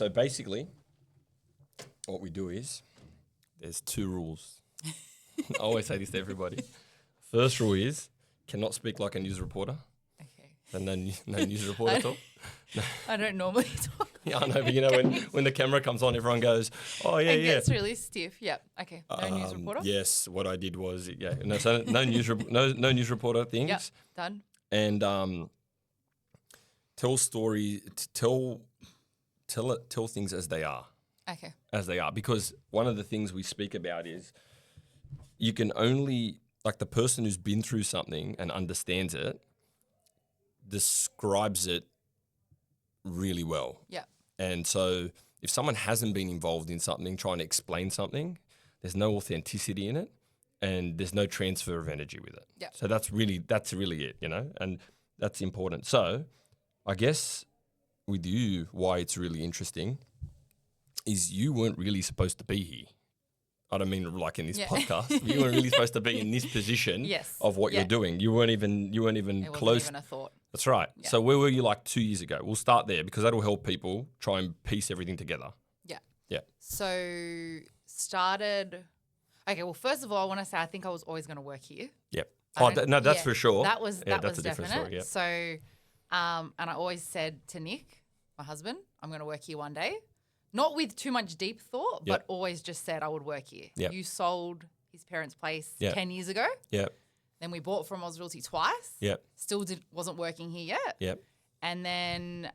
So basically, what we do is there's 2 rules. I always say this to everybody. First rule is cannot speak like a news reporter. Okay. So no news reporter talk. I don't normally talk. Yeah, I know, but you know when the camera comes on, everyone goes, "Oh yeah, It yeah." gets really stiff. Yep. Okay. No news reporter. Yes, what I did was no news reporter things. Yep. Done. And tell things as they are. Okay. As they are, because one of the things we speak about is you can only, like, the person who's been through something and understands it describes it really well. Yeah. And so if someone hasn't been involved in something, trying to explain something, there's no authenticity in it and there's no transfer of energy with it. Yeah. So that's really it, and that's important. So I guess with you, why it's really interesting is you weren't really supposed to be here. I don't mean like in this podcast. But you weren't really supposed to be in this position Yes. of what you're doing. You weren't even It wasn't close. even a thought. That's right. Yeah. So where were you like 2 years ago? We'll start there because that'll help people try and piece everything together. Yeah. Yeah. So started. Okay. Well, first of all, I want to say I think I was always going to work here. Yep. I Oh, don't- no, that's yeah, for sure. That was Yeah, that that's was a different definite. story, yeah. So, and I always said to Nick, my husband, I'm going to work here one day. Not with too much deep thought, Yep. but always just said I would work here. Yep. You sold his parents' place Yep. 10 years ago. Yep. Then we bought from Oz Realty twice. Yep. Still wasn't working here yet. Yep. And then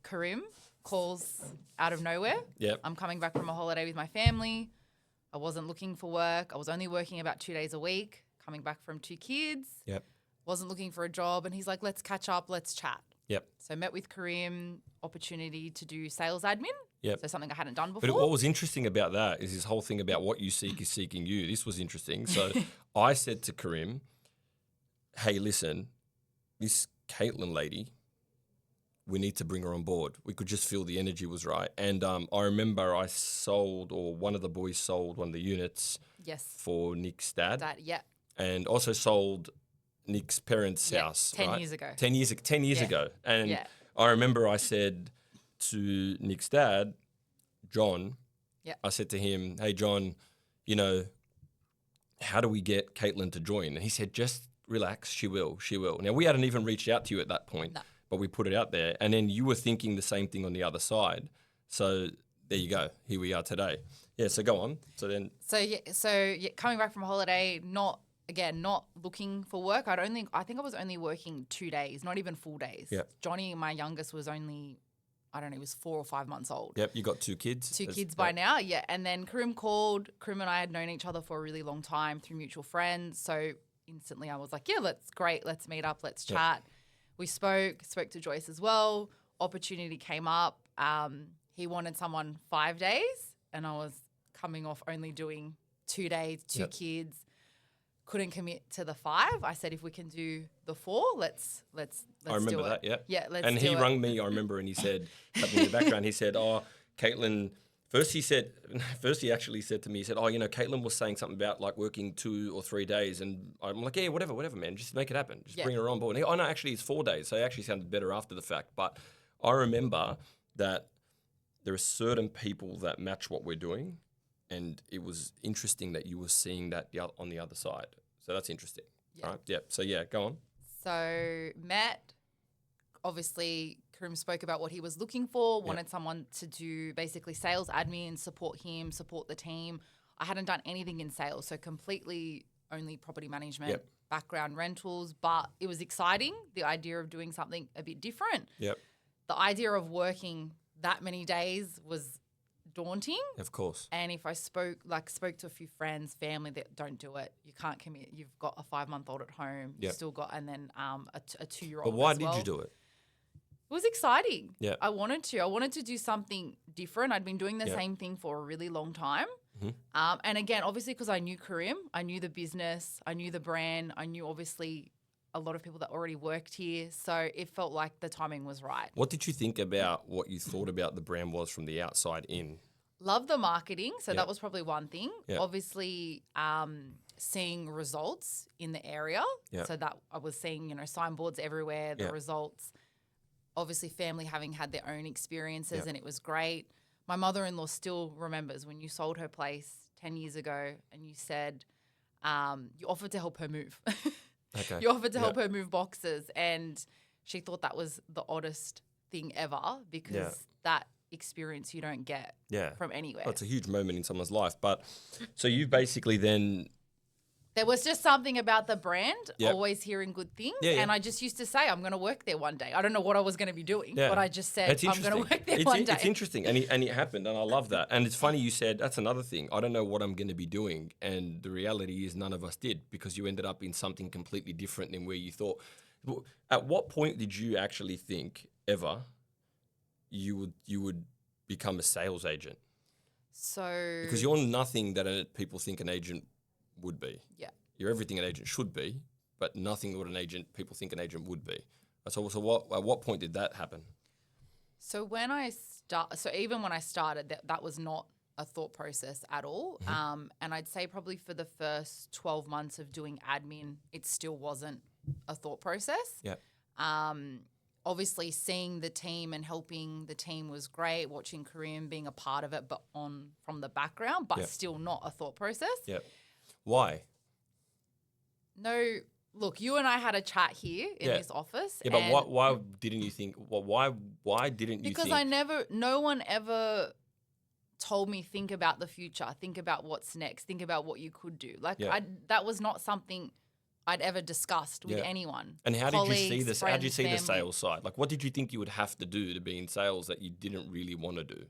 Karim calls out of nowhere. Yep. I'm coming back from a holiday with my family. I wasn't looking for work. I was only working about 2 days a week, coming back from 2 kids. Yep. Wasn't looking for a job. And he's like, let's catch up, let's chat. Yep. So met with Karim, opportunity to do sales admin. Yep. So something I hadn't done But before. what was interesting about that is this whole thing about what you seek is seeking you. This was interesting. So I said to Karim, hey, listen, this Caitlin lady, we need to bring her on board. We could just feel the energy was right. And I remember I sold, or one of the boys sold one of the units Yes. for Nick's dad. Yeah. And also sold Nick's parents' Yeah, house. 10 right? years ago. 10 years Yeah. ago. And Yeah. I remember I said to Nick's dad, John, Yeah. I said to him, hey, John, how do we get Caitlin to join? And he said, just relax, she will. Now, we hadn't even reached out to you at that point, No. but we put it out there. And then you were thinking the same thing on the other side. So there you go. Here we are today. Yeah, so go on. So Coming back from a holiday, not looking for work. I think I was only working 2 days, not even full days. Yep. Johnny, my youngest, was only, I don't know, he was 4 or 5 months old. Yep, you got 2 kids. 2 kids by now, yeah. And then Karim called. Karim and I had known each other for a really long time through mutual friends. So instantly I was like, yeah, let's meet up, let's chat. We spoke to Joyce as well. Opportunity came up. He wanted someone 5 days and I was coming off only doing 2 days, 2 kids. Couldn't commit to the 5. I said, if we can do the 4, let's I remember do it. that, yeah. Yeah, let's and do he it. rang me, I remember, and he said, something in the background, he said, oh, Caitlin, first he actually said to me, he said, oh, Caitlin was saying something about like working 2 or 3 days. And I'm like, yeah, whatever, man, just make it happen. Just bring her on board. And no, actually it's 4 days. So it actually sounded better after the fact. But I remember that there are certain people that match what we're doing. And it was interesting that you were seeing that on the other side. So that's interesting. Yeah. Right? Yeah. So yeah, go on. So met, obviously Karim spoke about what he was looking for, wanted someone to do basically sales admin, support him, support the team. I hadn't done anything in sales, so completely only property management, background rentals, but it was exciting, the idea of doing something a bit different. Yep. The idea of working that many days was daunting. Of course. And if I spoke to a few friends, family that don't do it, you can't commit. You've got a 5-month-old at home. You've still got, and then a 2-year-old. But why as did well. you do it? It was exciting. Yeah. I wanted to do something different. I'd been doing the same thing for a really long time. Mm-hmm. And again, obviously because I knew Karim, I knew the business, I knew the brand, I knew obviously a lot of people that already worked here. So it felt like the timing was right. What did you think about what you thought about the brand was from the outside in? Love the marketing. So that was probably one thing. Yeah. Obviously, seeing results in the area. Yeah. So that I was seeing, signboards everywhere, the results. obviously family having had their own experiences Yep. and it was great. My mother-in-law still remembers when you sold her place 10 years ago and you said you offered to help her move. Okay. You offered to Yeah. help her move boxes, and she thought that was the oddest thing ever because Yeah. that experience you don't get Yeah. from anywhere. Well, it's a huge moment in someone's life. But so you basically then, There was just something about the brand, Yep. always hearing good things. Yeah, yeah. And I just used to say, I'm going to work there one day. I don't know what I was going to be doing, yeah. but I just said, It's I'm going to interesting. work there It's one day. It's interesting. And it happened. And I love that. And it's funny you said, that's another thing. I don't know what I'm going to be doing. And the reality is none of us did, because you ended up in something completely different than where you thought. At what point did you actually think ever you would become a sales agent? So, Because you're nothing that people think an agent would be. yeah. You're everything an agent should be, but nothing what people think an agent would be. So at what point did that happen? So even when I started, that was not a thought process at all. Mm-hmm. And I'd say probably for the first 12 months of doing admin, it still wasn't a thought process. Yeah. Obviously seeing the team and helping the team was great, watching Kareem being a part of it, but from the background, but Yeah. still not a thought process. Yeah. Why? No, look, you and I had a chat here in Yeah. this office. Yeah, but and why didn't you think? Well, why didn't you because think? no one ever told me think about the future, think about what's next, think about what you could do. Like Yeah. that was not something I'd ever discussed with Yeah. anyone. And how did you see Colleagues, this? How did you friends, see the family. sales side? Like, what did you think you would have to do to be in sales that you didn't really want to do?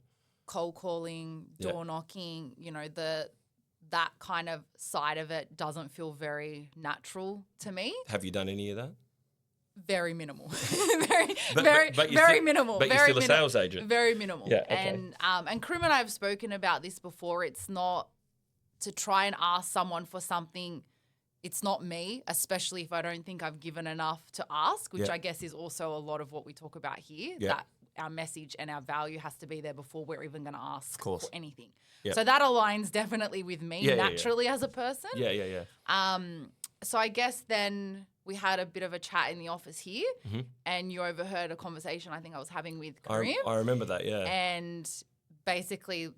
Cold calling, Yeah. door knocking, that kind of side of it doesn't feel very natural to me. Have you done any of that? Very minimal. very But you're very still- minimal. But you're very still a sales agent. Very minimal. Yeah, okay. And Krim and I have spoken about this before. It's not to try and ask someone for something. It's not me, especially if I don't think I've given enough to ask, which Yeah. I guess is also a lot of what we talk about here. Yeah. That our message and our value has to be there before we're even going to ask course. for anything. Yeah. So that aligns definitely with me Yeah, yeah, yeah. naturally as a person. Yeah. So I guess then we had a bit of a chat in the office here, Mm-hmm. and you overheard a conversation I think I was having with Kareem. I remember that. Yeah. And basically,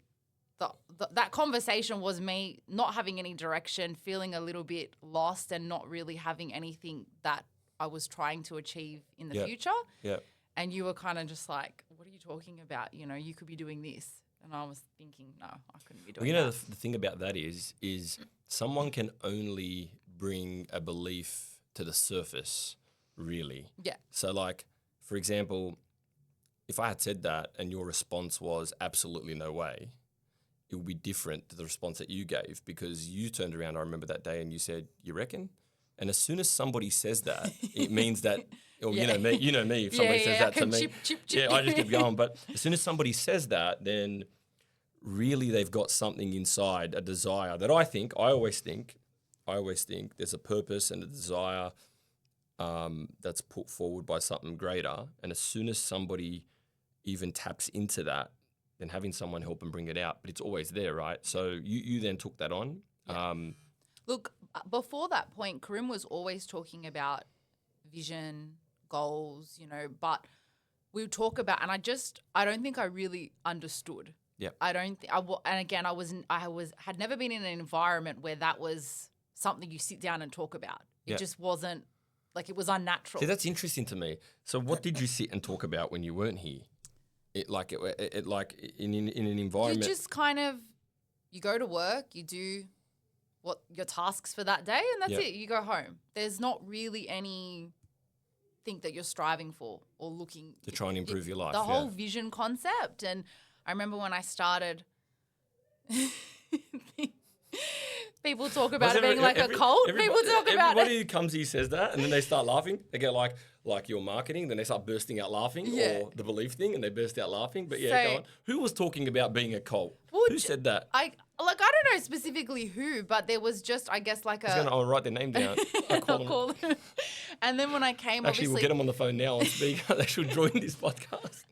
that conversation was me not having any direction, feeling a little bit lost, and not really having anything that I was trying to achieve in the Yeah. future. Yeah. And you were kind of just like, what are you talking about? You could be doing this. And I was thinking, no, I couldn't be doing Well, that. the thing about that is someone can only bring a belief to the surface, really. Yeah. So, like, for example, if I had said that and your response was absolutely no way, it would be different to the response that you gave, because you turned around, I remember that day, and you said, "You reckon?" And as soon as somebody says that, it means that, or Yeah. you know me, if somebody says I that to can me, chip. yeah, I just keep going. But as soon as somebody says that, then really they've got something inside, a desire that I always think there's a purpose and a desire that's put forward by something greater. And as soon as somebody even taps into that, then having someone help and bring it out, but it's always there, right? So you then took that on. Look, before that point, Karim was always talking about vision, goals, but we would talk about, and I don't think I really understood. Yeah. I don't think, and again, had never been in an environment where that was something you sit down and talk about. It Yeah. just wasn't, like, it was unnatural. See, that's interesting to me. So what did you sit and talk about when you weren't here? It like in an environment. You just kind of, you go to work, you do what your tasks for that day, and that's Yeah. it. You go home. There's not really anything that you're striving for or looking To try and improve your life, The yeah. whole vision concept. And I remember when I started, people talk about it being like a cult. People talk about everybody it. who comes here says that, and then they start laughing. They go like your marketing, then they start bursting out laughing, Yeah. or the belief thing, and they burst out laughing. But yeah, So- go on. Who was talking about being a cult? Well, Who said that? I don't know specifically who, but there was just, I guess, like I'll write their name down. I'll call them. call them. And then when I came, Actually, we'll obviously, get them on the phone now on speaker. They should join this podcast.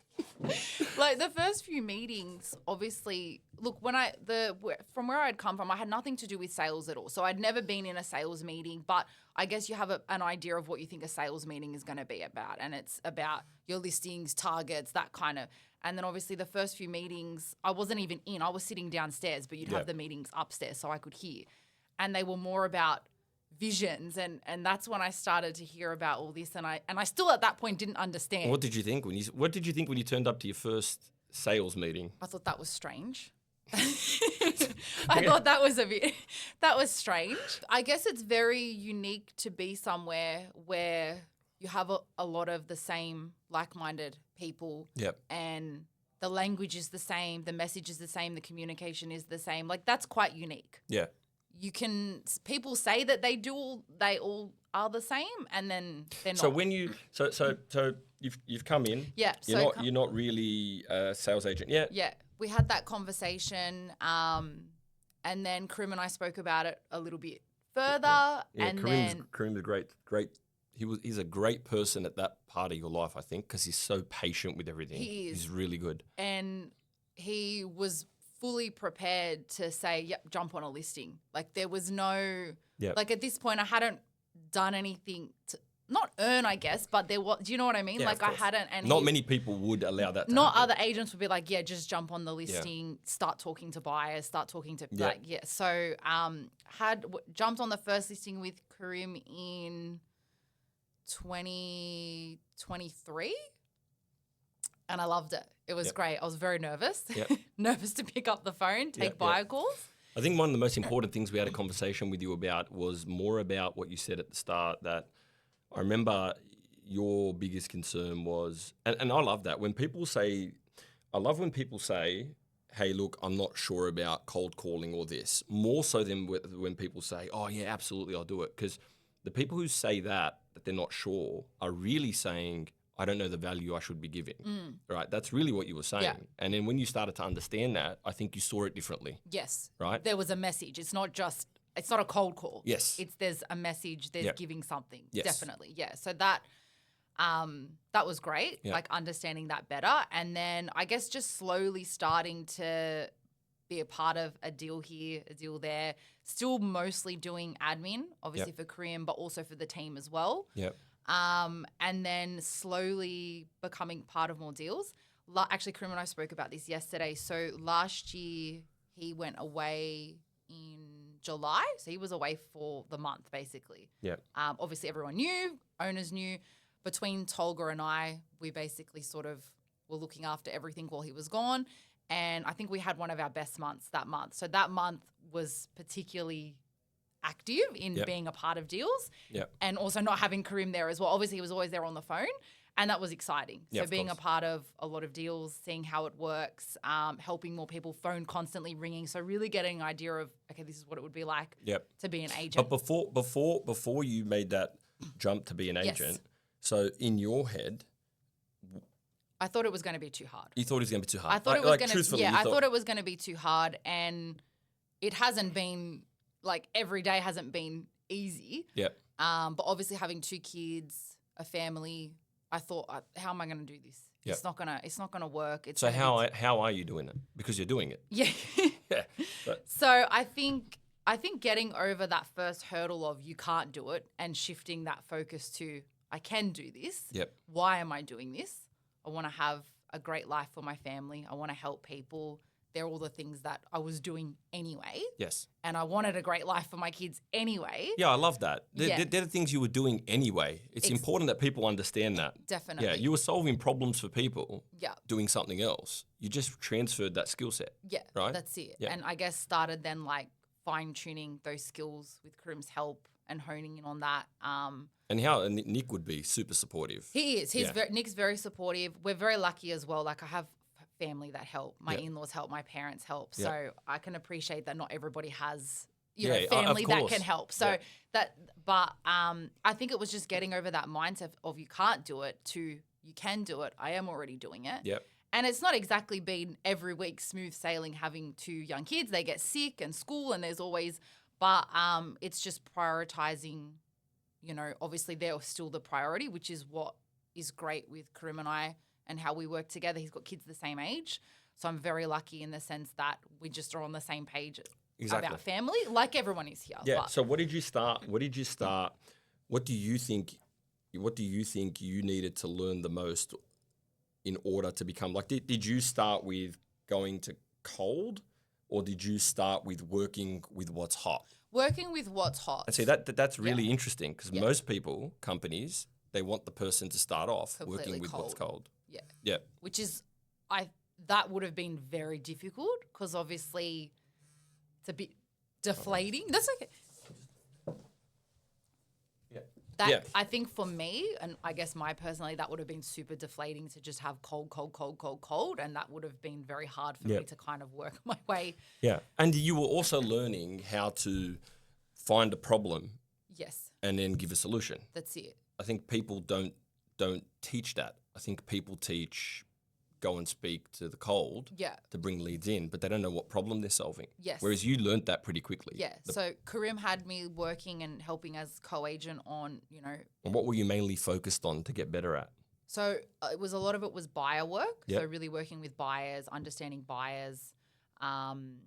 Like the first few meetings, obviously, look, from where I'd come from, I had nothing to do with sales at all. So I'd never been in a sales meeting, but I guess you have an idea of what you think a sales meeting is going to be about. And it's about your listings, targets, that kind of. And then obviously the first few meetings, I wasn't even in. I was sitting downstairs, but you'd have the meetings upstairs so I could hear. And they were more about visions, and that's when I started to hear about all this, and I still at that point didn't understand. What did you think when you turned up to your first sales meeting? I thought that was strange. I thought that was strange. I guess it's very unique to be somewhere where you have a lot of the same like-minded people. Yep. And the language is the same, the message is the same, the communication is the same. Like that's quite unique. Yeah. People say that they all are the same, and then they're not. So when you've come in, you're not really a sales agent yet. Yeah, we had that conversation, and then Karim and I spoke about it a little bit further, and Karim's a great. He's a great person at that part of your life, I think, because he's so patient with everything. He is. He's really good, and he was fully prepared to say, yep, jump on a listing. Like there was no, like at this point I hadn't done anything to, not earn, I guess, but there was, do you know what I mean? Yeah, like I hadn't. And not many people would allow that to not happen. other agents would be like, yeah, just jump on the listing, start talking to buyers, start talking to, So jumped on the first listing with Karim in 2023. And I loved it. It was great. I was very nervous. Nervous to pick up the phone, take buyer calls. I think one of the most important things we had a conversation with you about was more about what you said at the start, that I remember your biggest concern was, and I love that, when people say, hey, look, I'm not sure about cold calling or this, more so than when people say, oh, yeah, absolutely, I'll do it. Because the people who say that they're not sure are really saying, I don't know the value I should be giving, right? That's really what you were saying. Yeah. And then when you started to understand that, I think you saw it differently. Yes. Right? There was a message. It's not a cold call. Yes. There's a message, there's giving something. Yes. Definitely. Yeah. So that was great, like understanding that better. And then I guess just slowly starting to be a part of a deal here, a deal there, still mostly doing admin, obviously for Karim, but also for the team as well. Yep. And then slowly becoming part of more deals. Actually, Karim and I spoke about this yesterday. So last year he went away in July. So he was away for the month, basically. Yeah. Obviously, everyone knew, owners knew. Between Tolga and I, we basically sort of were looking after everything while he was gone. And I think we had one of our best months that month. So that month was particularly active in being a part of deals and also not having Karim there as well. Obviously, he was always there on the phone, and that was exciting. So being a part of a lot of deals, seeing how it works, helping more people, phone constantly ringing. So really getting an idea of, okay, this is what it would be like to be an agent. But before you made that jump to be an agent, so in your head, I thought it was going to be too hard. You thought it was going to be too hard? I thought it was going to. I thought it was going to be too hard, and it hasn't been. Like every day hasn't been easy. Yep. But obviously having 2 kids, a family, I thought, how am I going to do this? Yep. It's not gonna work. So how are you doing it? Because you're doing it. Yeah. Yeah. So I think getting over that first hurdle of you can't do it and shifting that focus to I can do this. Yep. Why am I doing this? I want to have a great life for my family. I want to help people. They're all the things that I was doing anyway. Yes. And I wanted a great life for my kids anyway. Yeah, I love that. They're the things you were doing anyway. It's important that people understand that. Definitely. Yeah, you were solving problems for people doing something else. You just transferred that skill set. Yeah, right? That's it. Yeah. And I guess started then like fine-tuning those skills with Karim's help and honing in on that. And Nick would be super supportive. He is. Nick's very supportive. We're very lucky as well. Like I have family that help. My in-laws help. My parents help. So I can appreciate that not everybody has family that can help. So I think it was just getting over that mindset of you can't do it to you can do it. I am already doing it. Yep. And it's not exactly been every week smooth sailing having 2 young kids. They get sick and school and there's always, but it's just prioritizing, obviously they're still the priority, which is what is great with Karim and I and how we work together. He's got kids the same age. So I'm very lucky in the sense that we just are on the same page about family, like everyone is here. Yeah. But So what did you start? What do you think you needed to learn the most in order to become like? Did you start with going to cold, or did you start with working with what's hot? working with what's hot. And see that's really interesting because most companies, they want the person to start off Completely working with what's cold. Yeah. Yeah. Which is, that would have been very difficult because obviously it's a bit deflating. That's okay. Yeah. I think for me, and I guess personally, that would have been super deflating to just have cold, and that would have been very hard for me to kind of work my way. Yeah. And you were also learning how to find a problem Yes, and then give a solution. that's it. I think people don't teach that. I think people teach go and speak to the cold to bring leads in, but they don't know what problem they're solving. Yes. Whereas you learnt that pretty quickly. Yeah. So Karim had me working and helping as co-agent on, And what were you mainly focused on to get better at? So it was a lot of it was buyer work. Yep. So really working with buyers, understanding buyers, and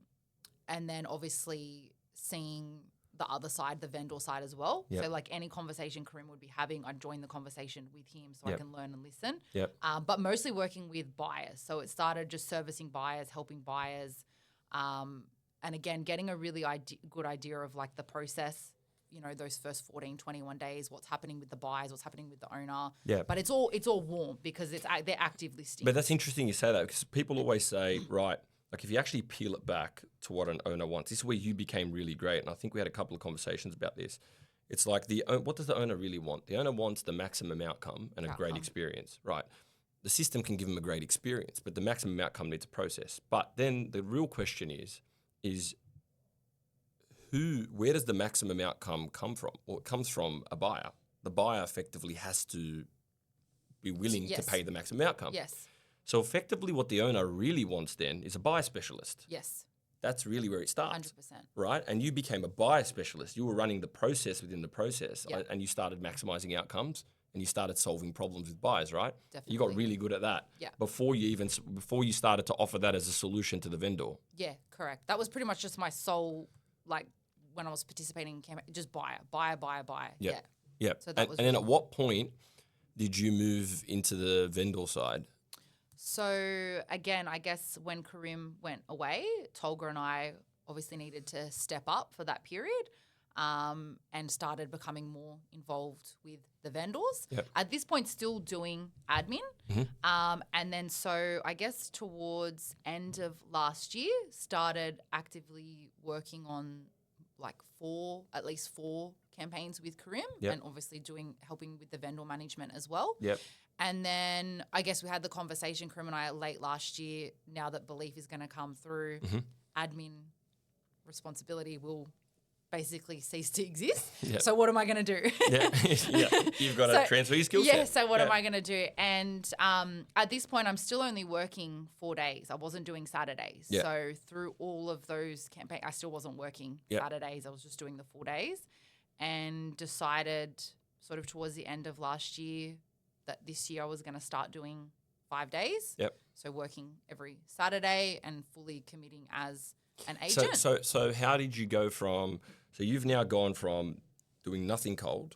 then obviously seeing the other side, the vendor side as well. Yep. So like any conversation Karim would be having, I'd join the conversation with him so I Yep. can learn and listen. Yep. But mostly working with buyers. So it started just servicing buyers, helping buyers, and again, getting a really good idea of like the process, those first 14, 21 days, what's happening with the buyers, what's happening with the owner. Yeah. But it's all warm because they're active listing. But that's interesting you say that because people always say, right, like if you actually peel it back to what an owner wants, this is where you became really great. And I think we had a couple of conversations about this. It's like what does the owner really want? The owner wants the maximum outcome and a great experience, right? The system can give them a great experience, but the maximum outcome needs a process. But then the real question is where does the maximum outcome come from? Well, it comes from a buyer. The buyer effectively has to be willing to pay the maximum outcome. Yes. So effectively what the owner really wants then is a buyer specialist. Yes. That's really where it starts. 100%. Right? And you became a buyer specialist. You were running the process within the process Yeah. and you started maximizing outcomes and you started solving problems with buyers, right? Definitely. You got really good at that. Yeah. Before you started to offer that as a solution to the vendor. Yeah, correct. That was pretty much just my sole, like when I was participating in campaign, just buyer. Yeah. Yeah. Yeah. So that and was then at what point did you move into the vendor side? So again, I guess when Karim went away, Tolga and I obviously needed to step up for that period and started becoming more involved with the vendors. Yep. At this point, still doing admin. And then so I guess towards end of last year, started actively working on like at least four campaigns with Karim Yep. and obviously helping with the vendor management as well. Yep. And then I guess we had the conversation, Karim and I, late last year, now that Belief is going to come through, admin responsibility will basically cease to exist. Yeah. So what am I going to do? Yeah. You've got to transfer your skill set. Yeah, so what am I going to do? And at this point, I'm still only working 4 days. I wasn't doing Saturdays. Yeah. So through all of those campaigns, I still wasn't working Saturdays. I was just doing the 4 days and decided sort of towards the end of last year that this year I was going to start doing 5 days. Yep. So working every Saturday and fully committing as an agent. So how did you go from? So you've now gone from doing nothing cold,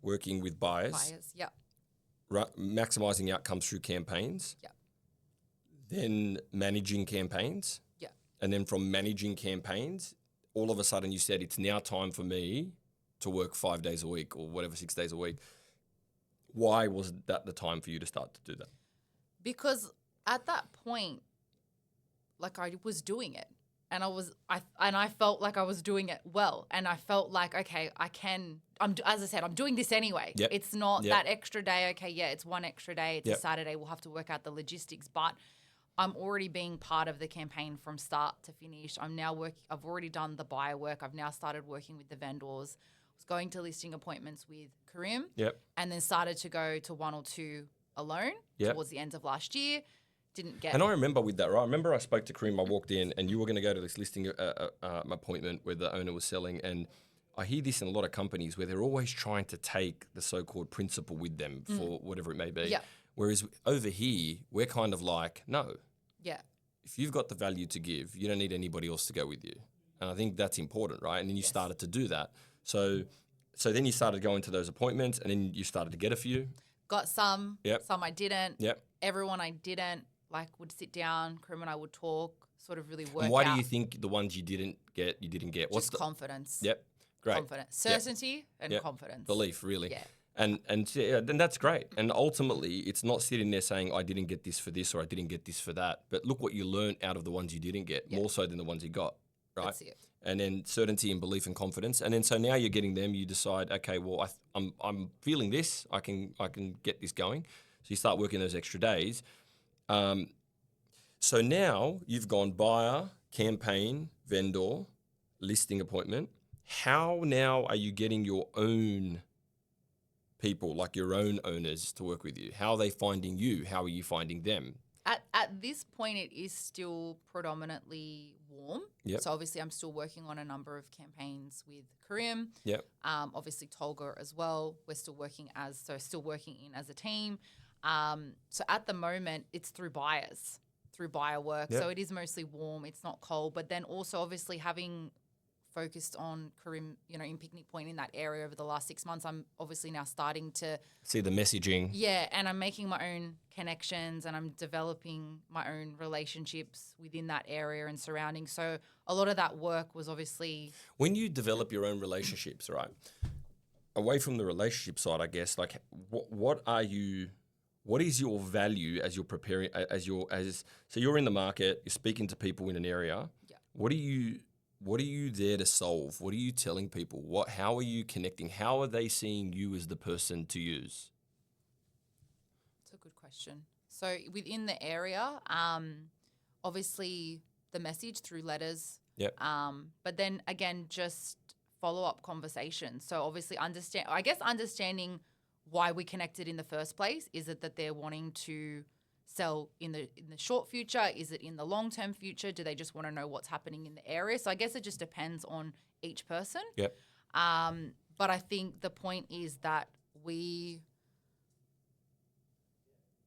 working with buyers, Yep. maximizing outcomes through campaigns, Yep. then managing campaigns, Yep. and then from managing campaigns, all of a sudden you said it's now time for me to work 5 days a week or whatever, 6 days a week. Why was that the time for you to start to do that? Because at that point, like I was doing it and I felt like I was doing it well. And I felt like, okay, as I said, I'm doing this anyway. Yep. It's not Yep. that extra day. Okay. Yeah. It's one extra day. It's Yep. a Saturday. We'll have to work out the logistics, but I'm already being part of the campaign from start to finish. I've already done the buyer work. I've now started working with the vendors. I was going to listing appointments with Karim. Yep. And then started to go to 1 or 2 alone Yep. towards the end of last year. Didn't get. And I remember with that, right? I remember I spoke to Karim, I walked in and you were going to go to this listing appointment where the owner was selling. And I hear this in a lot of companies where they're always trying to take the so-called principal with them for whatever it may be. Yeah. Whereas over here, we're kind of like, no, Yeah. if you've got the value to give, you don't need anybody else to go with you. And I think that's important, right? And then you started to do that. So then you started going to those appointments, and then you started to get a few. Got some, Yep. some I didn't. Yep. Everyone I didn't, like, would sit down, Karim and I would talk, sort of really work And why out. do you think the ones you didn't get? What's Just confidence. Yep. Great. Confidence. Yep. Certainty and Yep. confidence. Belief, really. Yeah. And then that's great. And ultimately, it's not sitting there saying, I didn't get this for this or I didn't get this for that. But look what you learned out of the ones you didn't get, more so than the ones you got, right? That's it. And then certainty and belief and confidence. And then so now you're getting them. You decide, okay, well, I'm feeling this. I can get this going. So you start working those extra days. So now you've gone buyer, campaign, vendor, listing appointment. How now are you getting your own people, like your own owners, to work with you? How are they finding you? How are you finding them? At this point, it is still predominantly warm. Yep. So obviously, I'm still working on a number of campaigns with Karim. Yep. Obviously, Tolga as well. We're still working still working in as a team. So at the moment, it's through buyers, through buyer work. Yep. So it is mostly warm. It's not cold. But then also, obviously, having focused on Karim, in Picnic Point in that area over the last 6 months, I'm obviously now starting to See the messaging. Yeah, and I'm making my own connections and I'm developing my own relationships within that area and surrounding. So a lot of that work was obviously When you develop your own relationships, right? Away from the relationship side, I guess, like what is your value as you're preparing so you're in the market, you're speaking to people in an area. Yeah. What are you there to solve? What are you telling people? How are you connecting? How are they seeing you as the person to use? It's a good question. So within the area, obviously the message through letters. Yep. But then again, just follow-up conversations. So obviously understanding why we connected in the first place. Is it that they're wanting to sell in the short future? Is it in the long-term future? Do they just want to know what's happening in the area? So I guess it just depends on each person. Yep. But I think the point is that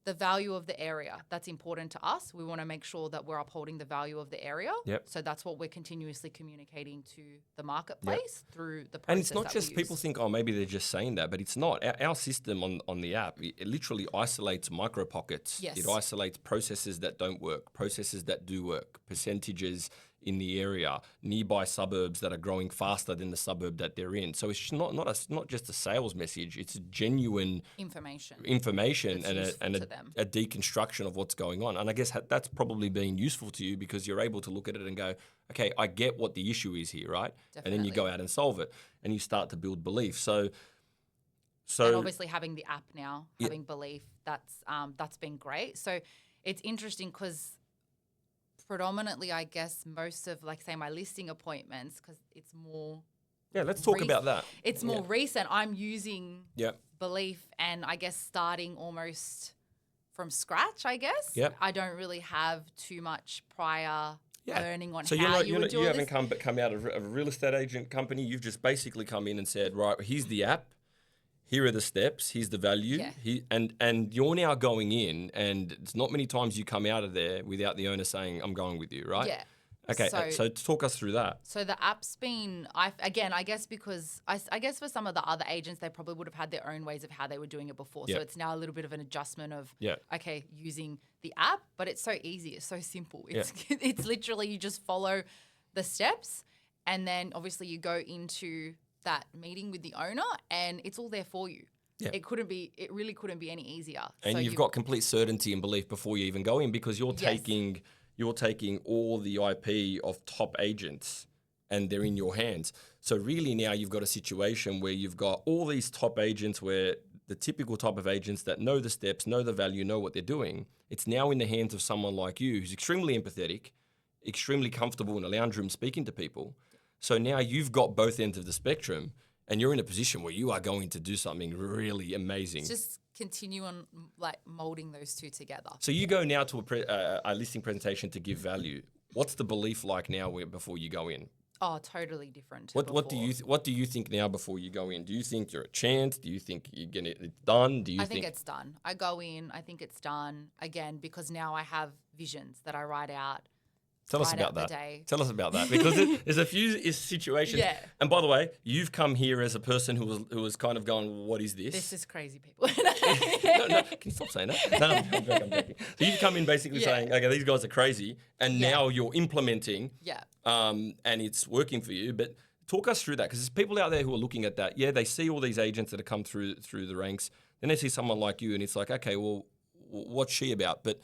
the value of the area, that's important to us. We want to make sure that we're upholding the value of the area. Yep. So that's what we're continuously communicating to the marketplace through the process. And it's not that just we people use. think, oh, maybe they're just saying that, but it's not. Our system on the app, it literally isolates micro pockets. Yes. It isolates processes that don't work, processes that do work, percentages in the area, nearby suburbs that are growing faster than the suburb that they're in. So it's not just a sales message. It's a genuine information and that's useful to them. a deconstruction of what's going on. And I guess that's probably been useful to you because you're able to look at it and go, okay, I get what the issue is here, right? Definitely. And then you go out and solve it and you start to build belief. So and obviously having the app now, having belief, that's been great. So it's interesting because predominantly, I guess, most of, like, say, my listing appointments, because it's more... Yeah, let's talk about that. It's more recent. I'm using Yep. belief and, I guess, starting almost from scratch, I guess. Yep. I don't really have too much prior learning on So how you would do you all haven't this. come out of a real estate agent company. You've just basically come in and said, right, here's the app. Here are the steps. Here's the value. Yeah. And you're now going in, and it's not many times you come out of there without the owner saying, I'm going with you, right? Yeah. Okay, so talk us through that. So the app's been, I guess because, I guess for some of the other agents, they probably would have had their own ways of how they were doing it before. Yep. So it's now a little bit of an adjustment of, Yep. okay, using the app, but it's so easy. It's so simple. It's literally you just follow the steps and then obviously you go into that meeting with the owner and it's all there for you. Yeah. It really couldn't be any easier. And So you've got complete certainty and belief before you even go in because you're taking all the IP of top agents and they're in your hands. So really now you've got a situation where you've got all these top agents where the typical type of agents that know the steps, know the value, know what they're doing. It's now in the hands of someone like you who's extremely empathetic, extremely comfortable in a lounge room speaking to people. So now you've got both ends of the spectrum and you're in a position where you are going to do something really amazing. just continue on like molding those two together. So you go now to a listing presentation to give value. What's the belief like now before you go in? Oh, totally different. To What do before. you what do you think now before you go in? Do you think you're a chance? Do you think you're gonna it's done? Do you I think it's done. I go in, I think it's done again because now I have visions that I write out. Tell us write about out the that. day. Tell us about that because there's a few situations. Yeah. And by the way, you've come here as a person who was kind of going, "What is this?" This is crazy, people. No, can you stop saying that? No, I'm joking. So you've come in basically Yeah. saying, "Okay, these guys are crazy," and Yeah. now you're implementing, Yeah. and it's working for you. But talk us through that because there's people out there who are looking at that. Yeah, they see all these agents that have come through the ranks. Then they see someone like you, and it's like, okay, well, what's she about? But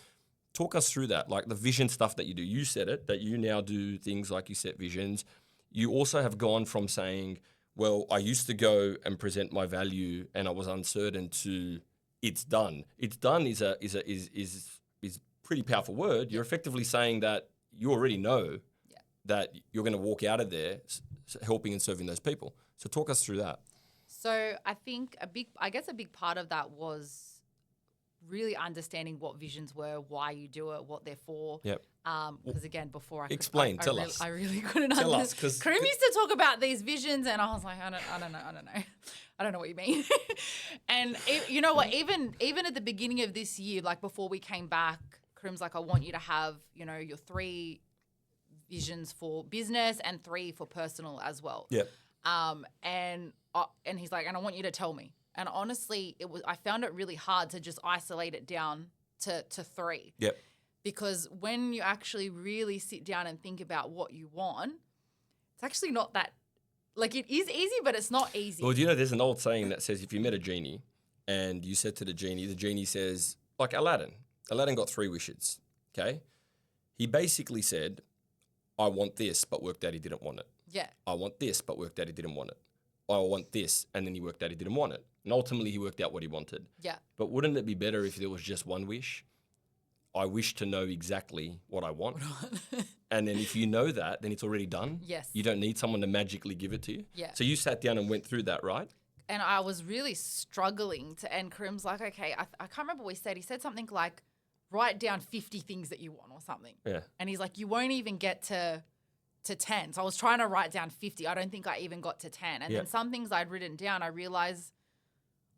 talk us through that, like the vision stuff that you do. You said it, that you now do things like you set visions. You also have gone from saying, well, I used to go and present my value and I was uncertain to it's done. It's done is a pretty powerful word. You're effectively saying that you already know that you're going to walk out of there helping and serving those people. So talk us through that. So I think a big part of that was really understanding what visions were, why you do it, what they're for. Yep. Because again, before I Explain, tell really, us. I really couldn't Tell us, understand. 'cause- Karim used to talk about these visions, and I was like, I don't know, I don't know what you mean. And you know what? Even at the beginning of this year, like before we came back, Karim's like, I want you to have, your 3 visions for business and 3 for personal as well. Yep. And he's like, and I want you to tell me. And honestly, I found it really hard to just isolate it down to 3. Yep. Because when you actually really sit down and think about what you want, it's actually not that, like it is easy, but it's not easy. Well, do you know there's an old saying that says if you met a genie and you said to the genie says, like Aladdin got 3 wishes, okay? He basically said, I want this, but worked out he didn't want it. Yeah. I want this, but worked out he didn't want it. I want this, and then he worked out he didn't want it. And ultimately he worked out what he wanted. Yeah. But wouldn't it be better if there was just one wish? I wish to know exactly what I want. And then if you know that, then it's already done. Yes. You don't need someone to magically give it to you. Yeah. So you sat down and went through that, right? And I was really struggling and Karim's like, okay, I can't remember what he said something like, write down 50 things that you want or something. Yeah. And he's like, you won't even get to 10. So I was trying to write down 50. I don't think I even got to 10. And then some things I'd written down, I realized,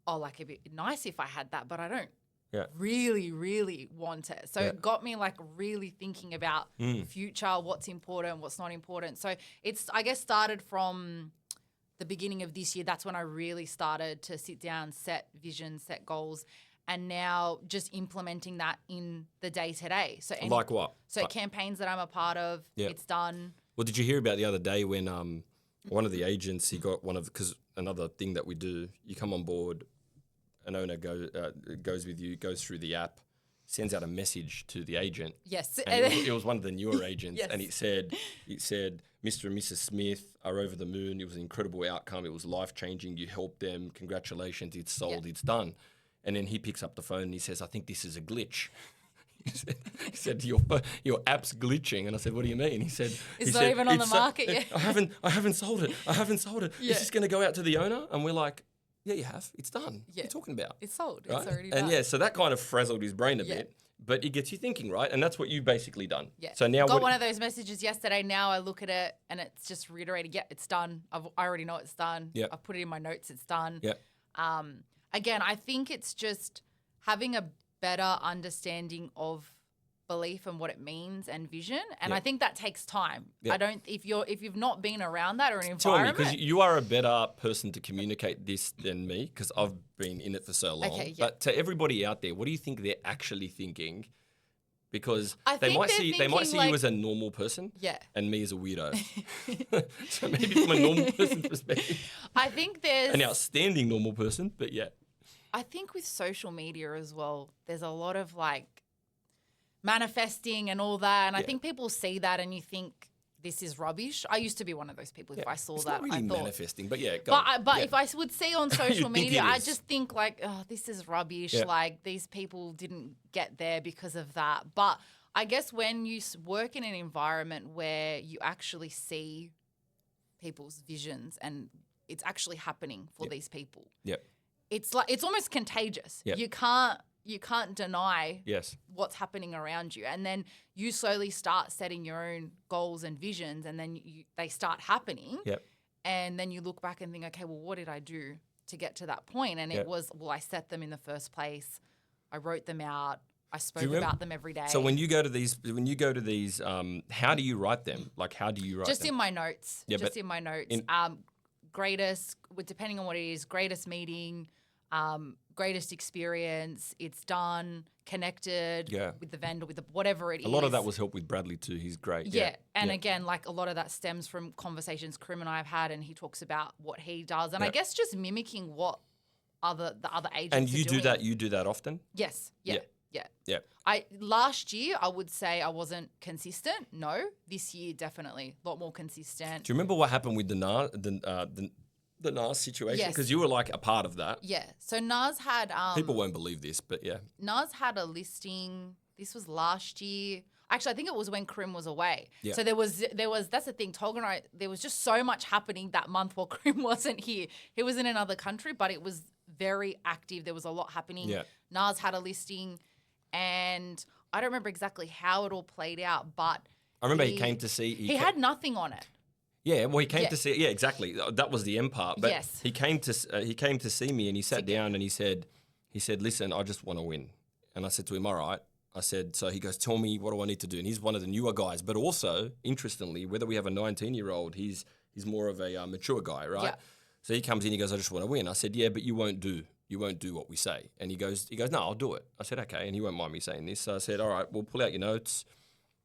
like it'd be nice if I had that, but I don't really, really want it. So it got me like really thinking about future, what's important, what's not important. So it's, I guess, started from the beginning of this year. That's when I really started to sit down, set visions, set goals, and now just implementing that in the day-to-day. So Like what? So campaigns that I'm a part of, it's done. Well, did you hear about the other day when one of the agents, he got because another thing that we do, you come on board, an owner goes with you, goes through the app, sends out a message to the agent. Yes. And it was one of the newer agents. Yes. And it said, Mr. and Mrs. Smith are over the moon. It was an incredible outcome. It was life-changing. You helped them. Congratulations. It's sold. It's done. And then he picks up the phone and he says, I think this is a glitch. He said, your app's glitching. And I said, what do you mean? He said, It's not even on the market yet. I haven't sold it. Yeah. Is this going to go out to the owner? And we're like, yeah, you have. It's done. Yeah. What are you talking about? It's sold. Right? It's already And done. so that kind of frazzled his brain a bit, but it gets you thinking, right? And that's what you've basically done. Yeah. So now got one of those messages yesterday. Now I look at it and it's just reiterated. Yeah, it's done. I already know it's done. Yeah. I put it in my notes. It's done. Yeah. Again, I think it's just having a better understanding of belief and what it means and vision, and I think that takes time. I don't if you've not been around that or an Tell me, environment. because you are a better person to communicate this than me, because I've been in it for so long. Okay, yeah. But to everybody out there, what do you think they're actually thinking? Because I they think might they're see thinking, you like- as a normal person, Yeah. and me as a weirdo. So maybe from a normal person's perspective, I think there's an outstanding normal person, but yeah. I think with social media as well, there's a lot of like manifesting and all that. And I think people see that and you think this is rubbish. I used to be one of those people. If I saw it's that, not really I thought. manifesting, but yeah, But if I would see on social think media, it I is. just think like, oh, this is rubbish. Yeah. Like these people didn't get there because of that. But I guess when you work in an environment where you actually see people's visions and it's actually happening for these people, Yep. it's like it's almost contagious. Yep. You can't deny Yes. what's happening around you. And then you slowly start setting your own goals and visions, and then they start happening. Yep. And then you look back and think, okay, well, what did I do to get to that point? And Yep. it was, well, I set them in the first place. I wrote them out. I spoke remember- about them every day. So when you go to these, how do you write them? Like, how do you write just them? in my notes. Yeah, just but in my notes. in- Greatest, depending on what it is, greatest meeting, greatest experience. It's done, connected Yeah. with the vendor, with whatever it is. A lot of that was helped with Bradley too. He's great. Yeah. And Yeah. again, like a lot of that stems from conversations Krim and I have had, and he talks about what he does. And I Yeah. guess just mimicking what the other agents And are you do doing. that. You do that often. Yes. Yeah. Yeah. Yeah. Yeah. Last year I would say I wasn't consistent. No. This year definitely a lot more consistent. Do you remember what happened with the NAS situation? Yes. Because you were like a part of that. Yeah. So Nas had People won't believe this, but yeah. Nas had a listing. This was last year. Actually, I think it was when Krim was away. Yeah. So there was that's the thing. Tolga and I, there was just so much happening that month while Krim wasn't here. He was in another country, but it was very active. There was a lot happening. Yeah. Nas had a listing, and I don't remember exactly how it all played out, but I remember he came to see. He had nothing on it. Yeah, well, he came Yeah. to see. Yeah, exactly. That was the end part. But Yes. he came to see me, and he sat down and he said, "Listen, I just want to win." And I said to him, "All right." I said, so he goes, "Tell me, what do I need to do?" And he's one of the newer guys, but also interestingly, whether we have a 19-year-old, he's more of a mature guy, right? Yeah. So he comes in, he goes, "I just want to win." I said, "Yeah, but you won't do what we say." And he goes, "No, I'll do it." I said, "Okay," and he won't mind me saying this. So I said, "All right, we'll pull out your notes.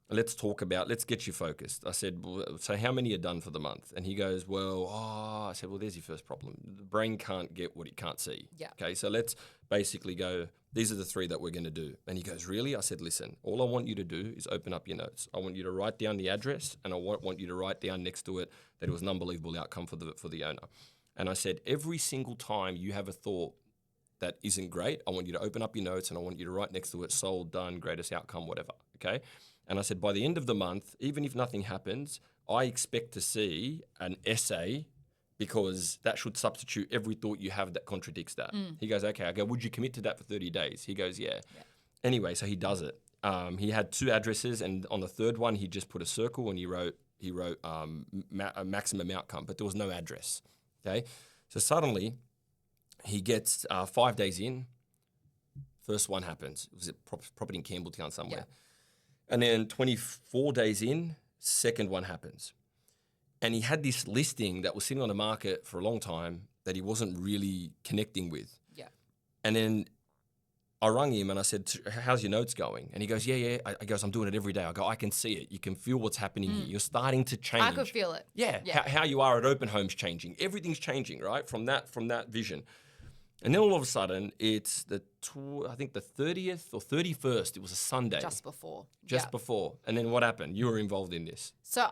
Let's get you focused." I said, "Well, so how many are done for the month?" And he goes, "Well, I said, "Well, there's your first problem. The brain can't get what it can't see." Yeah. Okay, so let's basically go, these are the 3 that we're going to do. And he goes, "Really?" I said, "Listen, all I want you to do is open up your notes. I want you to write down the address, and I want you to write down next to it that it was an unbelievable outcome for the owner." And I said, every single time you have a thought that isn't great, I want you to open up your notes and I want you to write next to it, sold, done, greatest outcome, whatever, okay? And I said, by the end of the month, even if nothing happens, I expect to see an essay because that should substitute every thought you have that contradicts that. He goes, "Okay." I go, "Would you commit to that for 30 days? He goes, yeah. Anyway, so he does it. He had 2 addresses, and on the third one, he just put a circle and he wrote a maximum outcome, but there was no address, okay? So suddenly, he gets 5 days in, first one happens. It was a property in Campbelltown somewhere. And then 24 days in, second one happens. And he had this listing that was sitting on the market for a long time that he wasn't really connecting with. Yeah. And then I rang him and I said, "How's your notes going?" And he goes, "Yeah." I goes, "I'm doing it every day." I go, "I can see it. You can feel what's happening here. You're starting to change." I could feel it. Yeah, Yeah. How you are at open home's changing. Everything's changing, right? From that vision. And then all of a sudden, it's I think the 30th or 31st. It was a Sunday. Just before. Just Yeah. before. And then what happened? You were involved in this. So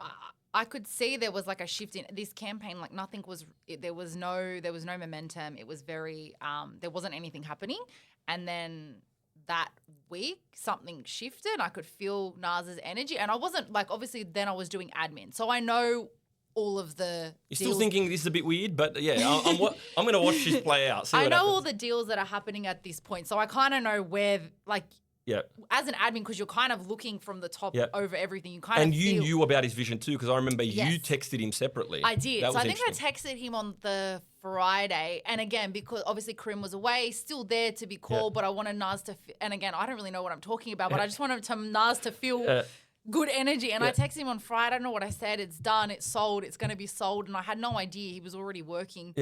I could see there was like a shift in this campaign. Like nothing was. There was no momentum. It was very. There wasn't anything happening, and then that week something shifted. I could feel Nas's energy, and I wasn't like obviously then I was doing admin, so I know all of the. You're still deals. thinking this is a bit weird, but yeah, I'm going to watch this play out. See I what know happens. all the deals that are happening at this point, so I kind of know where like. Yeah. As an admin, because you're kind of looking from the top Yeah. over everything, you kind And of you feel, knew about his vision too, because I remember you Yes. texted him separately. I did. That So was I think I interesting. texted him on the Friday. And again, because obviously Krim was away, still there to be called, but I wanted Nas to, and again, I don't really know what I'm talking about, but I just wanted Nas to feel good energy. And I texted him on Friday. I don't know what I said. It's done. It's sold. It's going to be sold. And I had no idea he was already working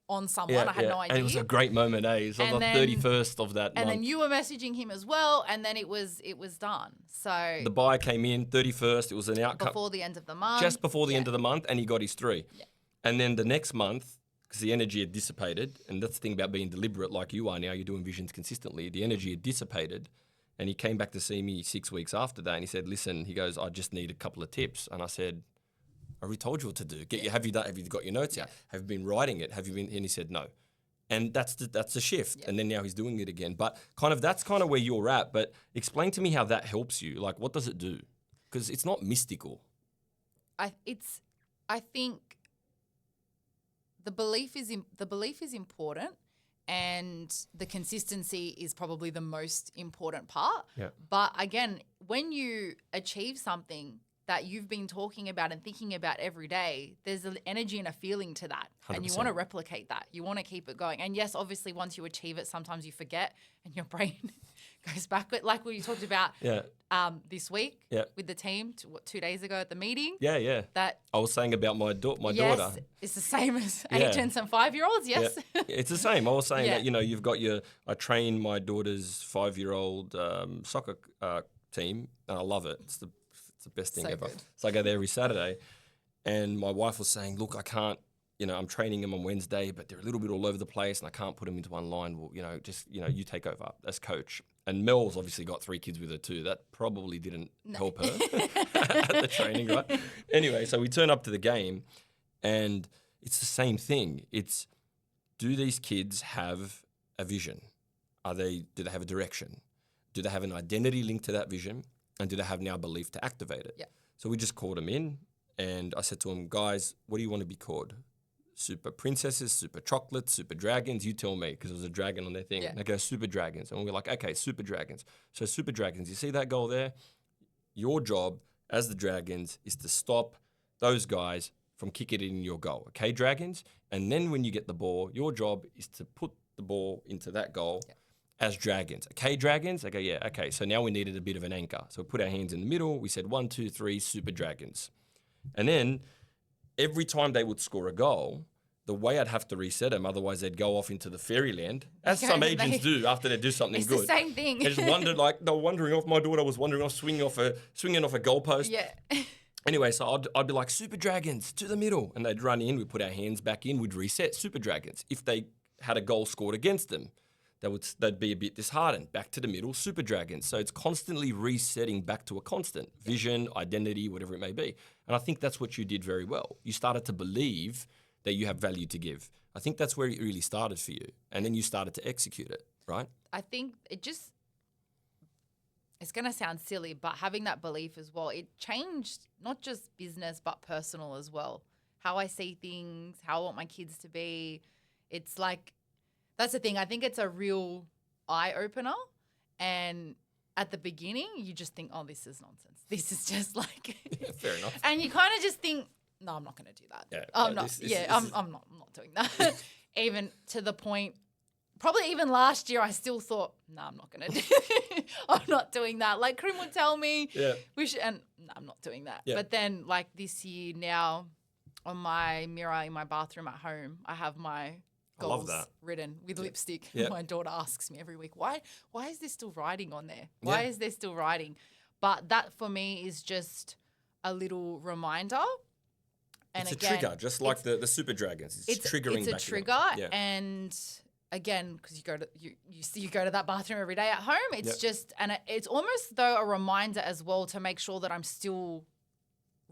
on someone. I had no idea. And it was a great moment, eh? It was on And the then- 31st of that And month. then you were messaging him as well. And then it was done. So The buyer came in 31st. It was an outcome before the end of the month. just before the end of the month, and he got his 3. And then the next month, because the energy had dissipated, and that's the thing about being deliberate like you are now, you're doing visions consistently, the energy had dissipated, and he came back to see me 6 weeks after that, and he said, "Listen," he goes, "I just need a couple of tips." And I said, "I already told you what to do. Have you got your notes out? Have you been writing it? Have you been?" And he said, "No." And that's the shift. And then now he's doing it again. But that's kind of where you're at. But explain to me how that helps you. Like, what does it do? Because it's not mystical. I think the belief is important, and the consistency is probably the most important part. Yeah. But again, when you achieve something that you've been talking about and thinking about every day, there's an energy and a feeling to that. And you want to 100%. replicate that. You want to keep it going. And yes, obviously, once you achieve it, sometimes you forget and your brain goes back. Like what you talked about Yeah. this week Yeah. with the team, 2 days ago at the meeting. Yeah, yeah. That I was saying about my daughter. yes, it's the same as Yeah. agents and 5-year-olds. Yes. Yeah, it's the same. I was saying Yeah. that, you've got I train my daughter's 5-year-old soccer team, and I love it. It's the best thing So ever. good. So I go there every Saturday, and my wife was saying, look, I can't, I'm training them on Wednesday, but they're a little bit all over the place, and I can't put them into one line. Well, you take over as coach. And Mel's obviously got 3 kids with her too. That probably didn't help her at the training, right? Anyway, so we turn up to the game, and it's the same thing. It's, do these kids have a vision? Do they have a direction? Do they have an identity linked to that vision? And do they have now belief to activate it? Yeah. So we just called them in, and I said to them, guys, what do you want to be called? Super princesses, super chocolates, super dragons? You tell me, because there was a dragon on their thing. Yeah. And they go, super dragons. And we're like, okay, super dragons. So super dragons, you see that goal there? Your job as the dragons is to stop those guys from kicking it in your goal. Okay, dragons? And then when you get the ball, your job is to put the ball into that goal. Yeah. As dragons. Okay, dragons? I go, yeah, okay. So now we needed a bit of an anchor. So we put our hands in the middle. We said 1, 2, 3, super dragons. And then every time they would score a goal, the way I'd have to reset them, otherwise they'd go off into the fairyland, as some agents do after they do something It's good. the same thing. They just wondered, they were wandering off. My daughter was wandering off, swinging off a goalpost. Yeah. Anyway, so I'd be like, super dragons to the middle. And they'd run in, we'd put our hands back in, we'd reset super dragons. If they had a goal scored against them, they'd be a bit disheartened. Back to the middle, super dragons. So it's constantly resetting back to a constant vision, identity, whatever it may be. And I think that's what you did very well. You started to believe that you have value to give. I think that's where it really started for you. And then you started to execute it, right? I think it's going to sound silly, but having that belief as well, it changed not just business, but personal as well. How I see things, how I want my kids to be. It's like, that's the thing. I think it's a real eye opener. And at the beginning, you just think, oh, this is nonsense. This is just like, Yeah, fair enough. and you kind of just think, no, I'm not going to do that. Yeah, I'm no, not. this I'm not doing that. Even to the point, probably even last year, I still thought, no, I'm not going to do it. I'm not doing that. Like Karim would tell me, Yeah. and no, I'm not doing that. Yeah. But then like this year now, on my mirror in my bathroom at home, I have my I love goals that. written with lipstick. Yeah. My daughter asks me every week, why is there still writing on there? Why Yeah. is there still writing? But that for me is just a little reminder. And It's again, a trigger, just like the super dragons. It's triggering It's a back trigger, again. Yeah. and again, because you go to that bathroom every day at home. It's Yep. just, and it's almost though a reminder as well to make sure that I'm still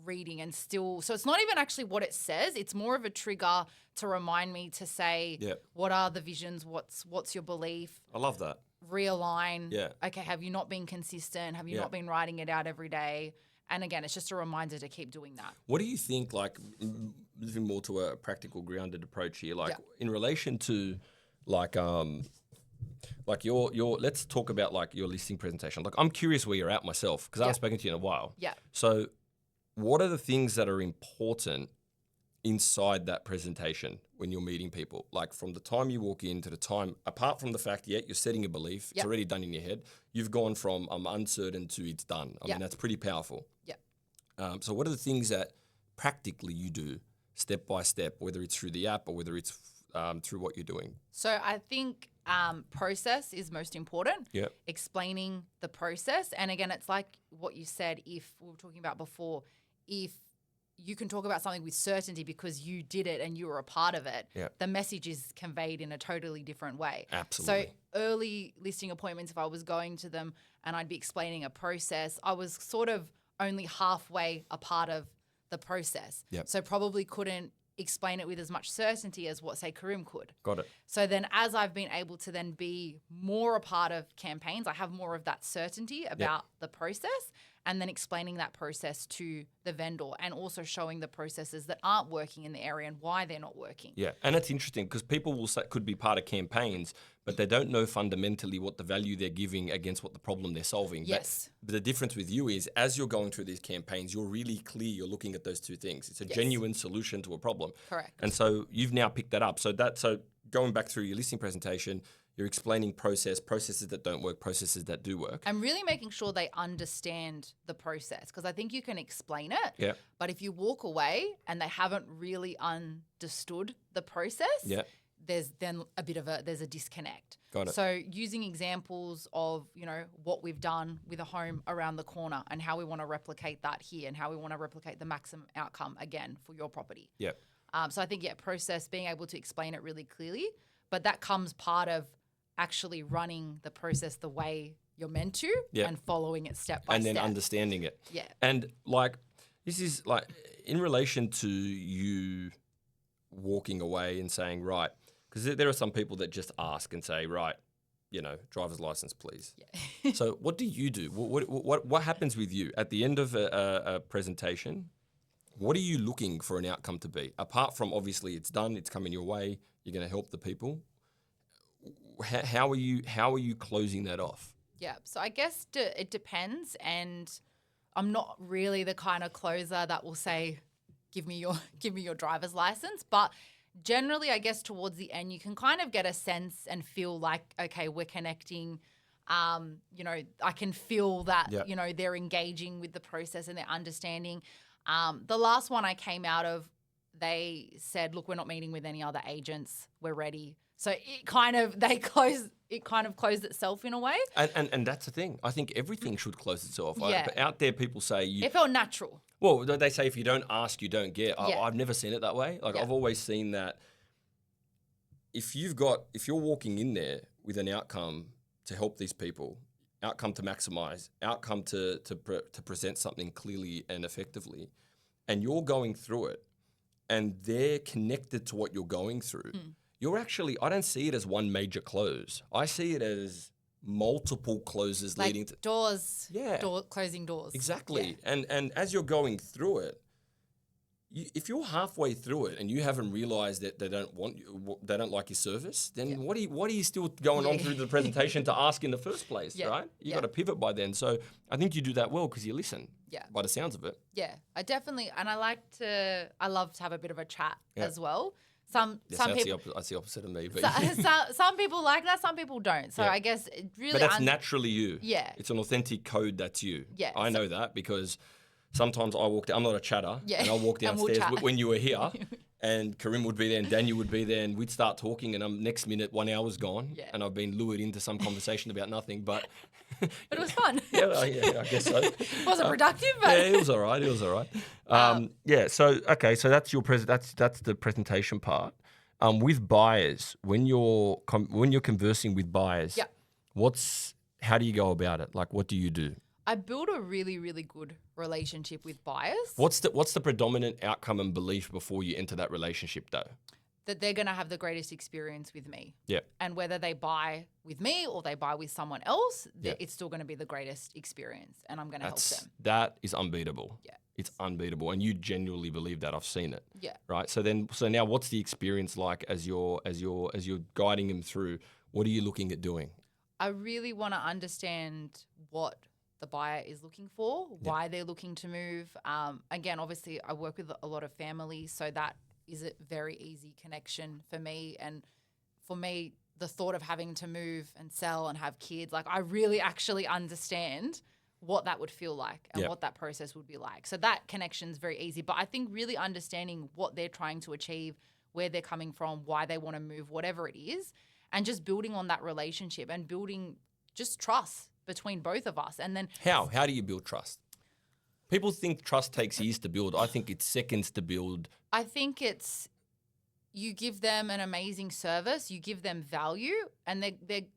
reading and still. So it's not even actually what it says. It's more of a trigger to remind me to say, Yep. what are the visions? What's your belief? I love that. Realign. Yeah. Okay. Have you not been consistent? Have you Yeah. not been writing it out every day? And again, it's just a reminder to keep doing that. What do you think, moving more to a practical, grounded approach here, Yeah. in relation to, your let's talk about your listing presentation. I'm curious where you're at myself because I haven't spoken to you in a while. Yeah. So, what are the things that are important inside that presentation when you're meeting people? Like from the time you walk in to the time, apart from the fact, you're setting a belief, it's Yep. already done in your head. You've gone from I'm uncertain to it's done. I Yep. mean, that's pretty powerful. Yeah. So what are the things that practically you do step by step, whether it's through the app or whether it's through what you're doing? So I think process is most important. Yeah. Explaining the process. And again, it's like what you said, if we were talking about before, if you can talk about something with certainty because you did it and you were a part of it, Yeah. the message is conveyed in a totally different way. Absolutely. So early listing appointments, if I was going to them and I'd be explaining a process, I was sort of only halfway a part of the process. Yep. So probably couldn't explain it with as much certainty as what, say, Karim could. Got it. So then as I've been able to then be more a part of campaigns, I have more of that certainty about the process and then explaining that process to the vendor and also showing the processes that aren't working in the area and why they're not working. Yeah, and it's interesting because people will say could be part of campaigns, but they don't know fundamentally what the value they're giving against what the problem they're solving. Yes. But the difference with you is as you're going through these campaigns, you're really clear. You're looking at those two things. It's a genuine solution to a problem. Correct. And so you've now picked that up. So going back through your listing presentation, you're explaining processes that don't work, processes that do work. And really making sure they understand the process because I think you can explain it. Yeah. But if you walk away and they haven't really understood the process, Yeah. there's then there's a disconnect. Got it. So using examples of, what we've done with a home around the corner and how we want to replicate that here and how we want to replicate the maximum outcome again for your property. Yeah. So I think, process, being able to explain it really clearly, but that comes part of actually running the process the way you're meant to and following it step by step. And then understanding it. Yeah. And this is in relation to you walking away and saying, right, because there are some people that just ask and say, right, driver's license, please. Yeah. So what do you do? What happens with you at the end of a presentation? What are you looking for an outcome to be? Apart from obviously it's done, it's coming your way, you're going to help the people. How are you closing that off? Yeah. So I guess it depends, and I'm not really the kind of closer that will say, give me your driver's license, but generally, I guess towards the end, you can kind of get a sense and feel like, okay, we're connecting. I can feel that, they're engaging with the process and they're understanding. The last one I came out of, they said, look, we're not meeting with any other agents. We're ready. So it kind of closed itself in a way. And that's the thing. I think everything should close itself. But out there, people say it felt natural. Well, they say if you don't ask, you don't get. Yeah. I've never seen it that way. I've always seen that if you're walking in there with an outcome to help these people, outcome to maximize, outcome to present something clearly and effectively, and you're going through it, and they're connected to what you're going through, you're actually, I don't see it as one major close. I see it as multiple closes like leading to doors, closing doors. Exactly. Yeah. And as you're going through it, if you're halfway through it and you haven't realized that they don't like your service, then what are you still going on through the presentation to ask in the first place, right? You got to pivot by then. So I think you do that well because you listen. Yeah. By the sounds of it. Yeah, I definitely, and I love to have a bit of a chat as well. Some people, that's the opposite of me. But some people like that, some people don't. So I guess it really. But that's naturally you. Yeah. It's an authentic code that's you. Yeah. I know that because sometimes I walk down, I'm not a chatter, and I'll walk And we'll downstairs chat. when you were here, and Karim would be there, and Daniel would be there, and we'd start talking, and next minute 1 hour's gone, and I've been lured into some conversation about nothing, but it was fun. I guess so. Wasn't productive, but yeah, it was all right. So that's that's the presentation part. With buyers, when you're conversing with buyers, how do you go about it? Like, what do you do? I build a really, really good relationship with buyers. What's the predominant outcome and belief before you enter that relationship, though? That they're going to have the greatest experience with me. Yeah. And whether they buy with me or they buy with someone else, it's still going to be the greatest experience, and I'm going to help them. That is unbeatable. Yeah. It's unbeatable, and you genuinely believe that. I've seen it. Yeah. Right. So now, what's the experience like as you're guiding them through? What are you looking at doing? I really want to understand what the buyer is looking for, why they're looking to move. Again, obviously, I work with a lot of families, so that is a very easy connection for me. And for me, the thought of having to move and sell and have kids, like I really actually understand what that would feel like and what that process would be like. So that connection is very easy. But I think really understanding what they're trying to achieve, where they're coming from, why they want to move, whatever it is, and just building on that relationship and building just trust between both of us. And then how do you build trust? People think trust takes years to build. I think it's seconds to build. I think it's you give them an amazing service, you give them value, and they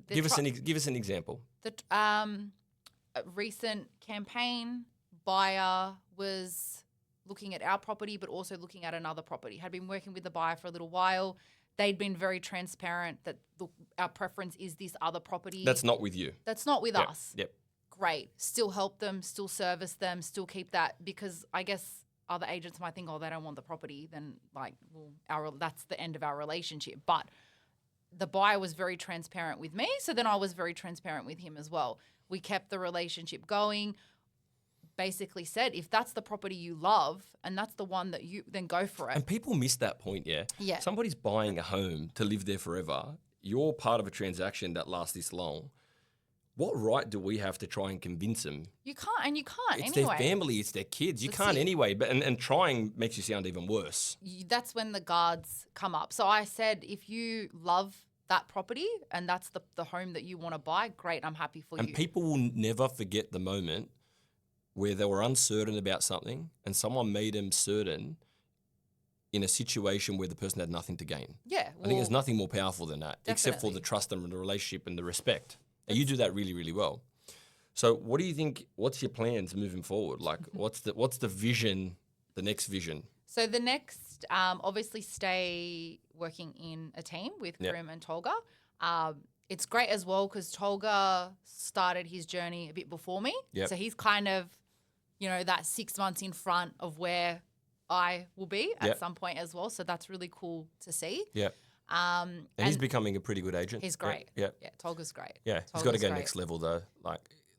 give us an example. A recent campaign buyer was looking at our property, but also looking at another property. Had been working with the buyer for a little while. They'd been very transparent that, look, our preference is this other property. That's not with you. That's not with us. Yep. great. Still help them, still service them, still keep that, because I guess other agents might think, oh, they don't want the property, then like, well, that's the end of our relationship. But the buyer was very transparent with me, so then I was very transparent with him as well. We kept the relationship going. Basically said, if that's the property you love and that's the one that you, then go for it. And people miss that point, yeah? Yeah. Somebody's buying a home to live there forever. You're part of a transaction that lasts this long. What right do we have to try and convince them? You can't, and you can't It's anyway. their family, it's their kids. You That's can't it. anyway. But and trying makes you sound even worse. That's when the guards come up. So I said, if you love that property and that's the home that you want to buy, great, I'm happy for And you. people will never forget the moment where they were uncertain about something and someone made them certain in a situation where the person had nothing to gain. Yeah. I think there's nothing more powerful than that, except for Definitely. the trust and the relationship and the respect. And you do that really, really well. So what do you think, what's your plans moving forward? Like what's the vision, the next vision? So the next, obviously stay working in a team with Yep. Karim and Tolga. It's great as well because Tolga started his journey a bit before me. Yep. So he's kind of, that 6 months in front of where I will be at Yep. some point as well. So that's really cool to see. Yeah. And he's becoming a pretty good agent. he's great. Yeah. Yeah, Tolga's great. Yeah. He's got to Tolga's go great. next level though.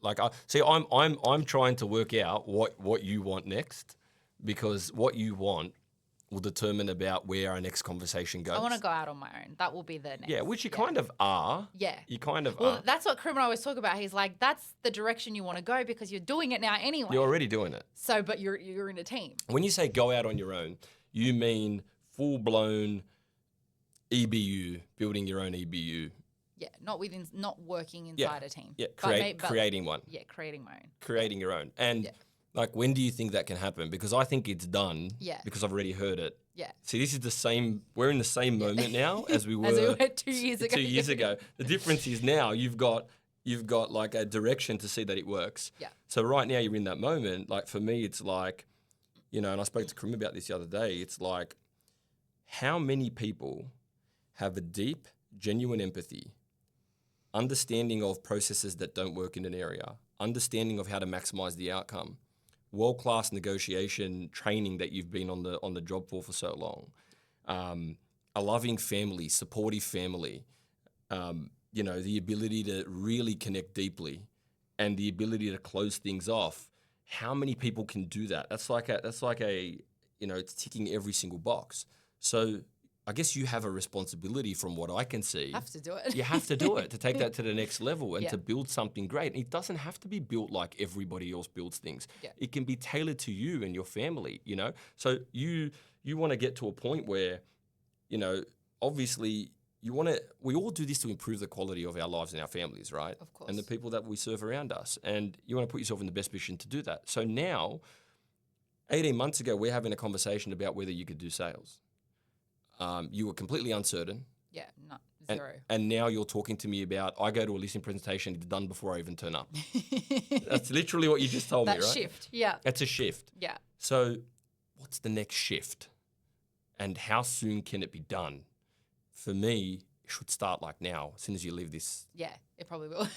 I'm trying to work out what you want next, because what you want will determine about where our next conversation goes. I want to go out on my own. That will be the next. Yeah, which you kind of are. Yeah. You kind of Well, are. that's what Karim and I always talk about. He's like, that's the direction you want to go because you're doing it now anyway. You're already doing it. So, but you're in a team. When you say go out on your own, you mean full-blown EBU, building your own EBU. Yeah, not working inside a team. Yeah, But creating one. Yeah, creating my own. Creating your own. And Yeah. like, when do you think that can happen? Because I think it's done. Yeah. Because I've already heard it. Yeah. See, this is the same. We're in the same moment now as we were, As we were 2 years ago. 2 years ago. The difference is now you've got like a direction to see that it works. Yeah. So right now you're in that moment. Like for me, it's like, and I spoke to Karim about this the other day. It's like, how many people have a deep, genuine empathy, understanding of processes that don't work in an area, understanding of how to maximize the outcome, world-class negotiation training that you've been on the job for so long, a loving family, supportive family, the ability to really connect deeply, and the ability to close things off. How many people can do that? That's like a it's ticking every single box. So I guess you have a responsibility from what I can see. Have to do it. You have to do it to take that to the next level and Yeah. to build something great. And it doesn't have to be built like everybody else builds things. Yeah. It can be tailored to you and your family, So you want to get to a point where, obviously we all do this to improve the quality of our lives and our families, right? Of course. And the people that we serve around us. And you want to put yourself in the best position to do that. So now, 18 months ago, we're having a conversation about whether you could do sales. You were completely uncertain. Yeah, no, And, zero. and now you're talking to me about, I go to a listing presentation, it's done before I even turn up. That's literally what you just told me, That right? shift. Yeah. That's a shift. Yeah. So what's the next shift? And how soon can it be done? For me, it should start like now, as soon as you leave this. Yeah, it probably will.